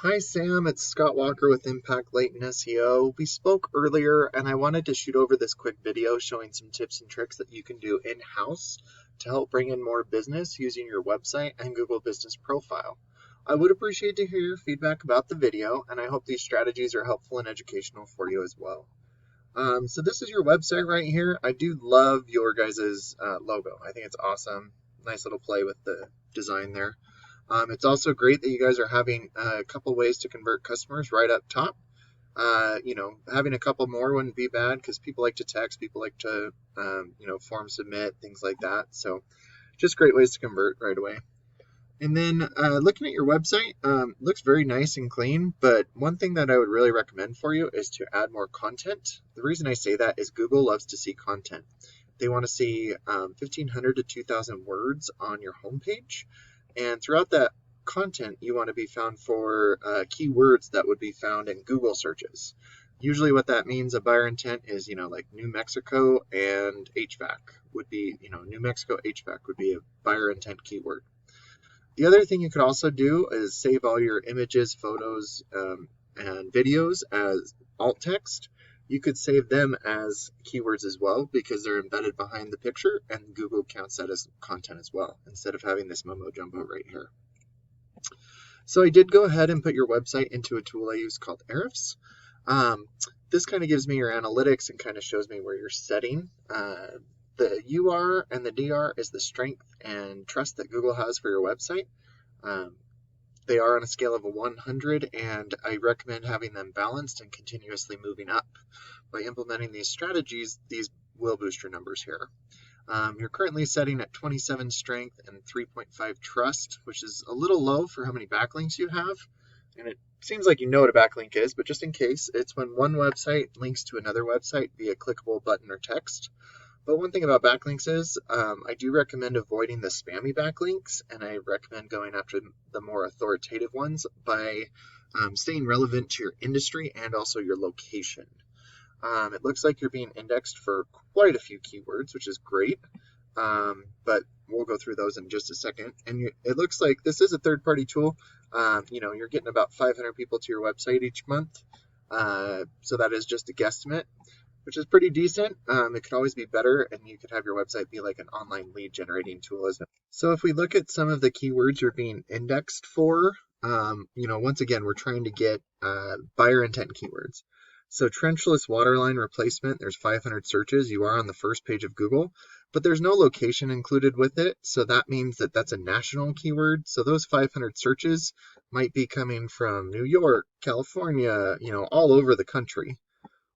Hi Sam, it's Scott Walker with Impact Latent SEO. We spoke earlier and I wanted to shoot over this quick video showing some tips and tricks that you can do in-house to help bring in more business using your website and Google Business Profile. I would appreciate to hear your feedback about the video, and I hope these strategies are helpful and educational for you as well. So this is your website right here. I do love your guys' logo. I think it's awesome. Nice little play with the design there. It's also great that you guys are having a couple ways to convert customers right up top. Having a couple more wouldn't be bad because people like to text, people like to, form submit, things like that. So just great ways to convert right away. And then looking at your website, looks very nice and clean, but one thing that I would really recommend for you is to add more content. The reason I say that is Google loves to see content. They want to see 1,500 to 2,000 words on your homepage. And throughout that content, you want to be found for keywords that would be found in Google searches. Usually what that means, a buyer intent is, like New Mexico and HVAC would be, New Mexico HVAC would be a buyer intent keyword. The other thing you could also do is save all your images, photos, and videos as alt text. You could save them as keywords as well because they're embedded behind the picture, and Google counts that as content as well instead of having this mumbo jumbo right here. So I did go ahead and put your website into a tool I use called Ahrefs. This kind of gives me your analytics and kind of shows me where you're setting. The UR and the DR is the strength and trust that Google has for your website. They are on a scale of 100, and I recommend having them balanced and continuously moving up. By implementing these strategies, these will boost your numbers here. You're currently setting at 27 strength and 3.5 trust, which is a little low for how many backlinks you have. And it seems like you know what a backlink is, but just in case, it's when one website links to another website via clickable button or text. But one thing about backlinks is I do recommend avoiding the spammy backlinks, and I recommend going after the more authoritative ones by staying relevant to your industry and also your location. It looks like you're being indexed for quite a few keywords, which is great, but we'll go through those in just a second. And it looks like this is a third-party tool. You're getting about 500 people to your website each month, so that is just a guesstimate, which is pretty decent. It could always be better, and you could have your website be like an online lead generating tool as well. So if we look at some of the keywords you're being indexed for, once again, we're trying to get buyer intent keywords. So trenchless waterline replacement, there's 500 searches. You are on the first page of Google, but there's no location included with it. So that means that that's a national keyword. So those 500 searches might be coming from New York, California, all over the country.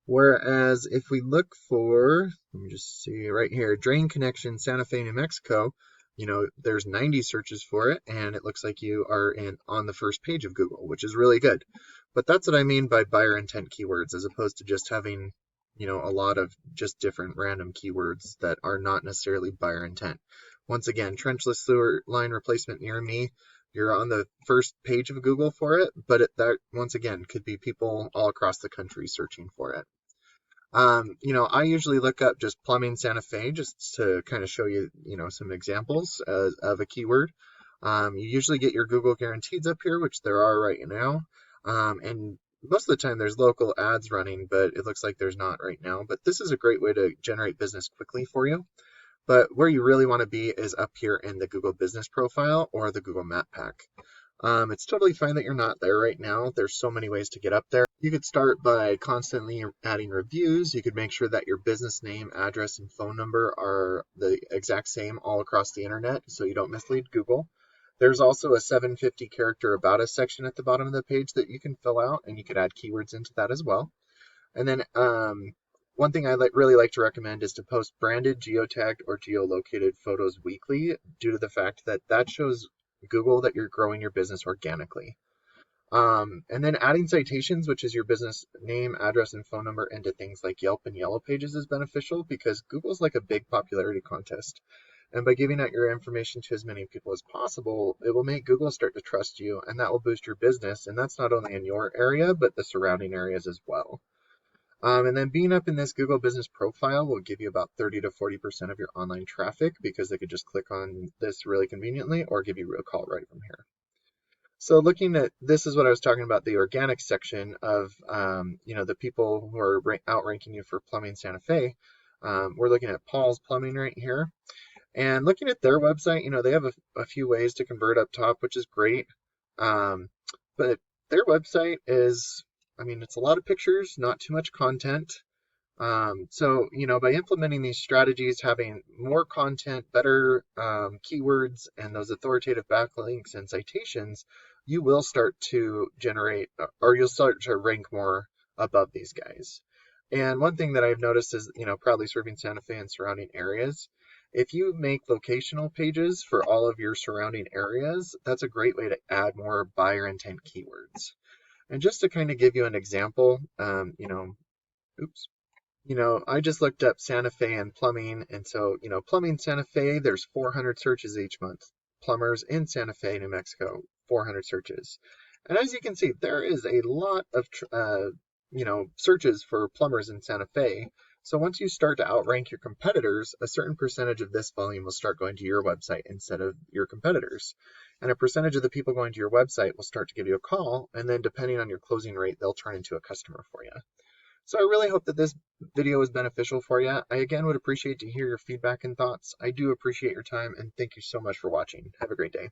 Whereas if we look for, let me just see right here, drain connection, Santa Fe, New Mexico, there's 90 searches for it, and it looks like you are on the first page of Google, which is really good. But that's what I mean by buyer intent keywords, as opposed to just having, a lot of just different random keywords that are not necessarily buyer intent. Once again, trenchless sewer line replacement near me, you're on the first page of Google for it, but that, once again, could be people all across the country searching for it. I usually look up just plumbing Santa Fe just to kind of show you, some examples of a keyword. You usually get your Google guarantees up here, which there are right now. And most of the time there's local ads running, but it looks like there's not right now. But this is a great way to generate business quickly for you. But where you really want to be is up here in the Google Business Profile or the Google Map Pack. It's totally fine that you're not there right now. There's so many ways to get up there. You could start by constantly adding reviews. You could make sure that your business name, address, and phone number are the exact same all across the internet so you don't mislead Google. There's also a 750 character about us section at the bottom of the page that you can fill out, and you could add keywords into that as well. And then one thing I really like to recommend is to post branded, geotagged, or geolocated photos weekly due to the fact that that shows Google that you're growing your business organically. And then adding citations, which is your business name, address, and phone number into things like Yelp and Yellow Pages is beneficial because Google's like a big popularity contest. And by giving out your information to as many people as possible, it will make Google start to trust you, and that will boost your business. And that's not only in your area, but the surrounding areas as well. And then being up in this Google Business Profile will give you about 30 to 40% of your online traffic because they could just click on this really conveniently or give you a call right from here. So looking at this is what I was talking about, the organic section of the people who are outranking you for plumbing Santa Fe. We're looking at Paul's Plumbing right here. And looking at their website, they have a few ways to convert up top, which is great. Um, but their website is, it's a lot of pictures, not too much content. So, by implementing these strategies, having more content, better keywords, and those authoritative backlinks and citations, you will start to generate, or you'll start to rank more above these guys. And one thing that I've noticed is, proudly serving Santa Fe and surrounding areas. If you make locational pages for all of your surrounding areas, that's a great way to add more buyer intent keywords. And just to kind of give you an example, oops. I just looked up Santa Fe and plumbing, and so, plumbing Santa Fe, there's 400 searches each month. Plumbers in Santa Fe, New Mexico, 400 searches. And as you can see, there is a lot of, searches for plumbers in Santa Fe. So once you start to outrank your competitors, a certain percentage of this volume will start going to your website instead of your competitors. And a percentage of the people going to your website will start to give you a call, and then depending on your closing rate, they'll turn into a customer for you. So I really hope that this video was beneficial for you. I again would appreciate to hear your feedback and thoughts. I do appreciate your time, and thank you so much for watching. Have a great day.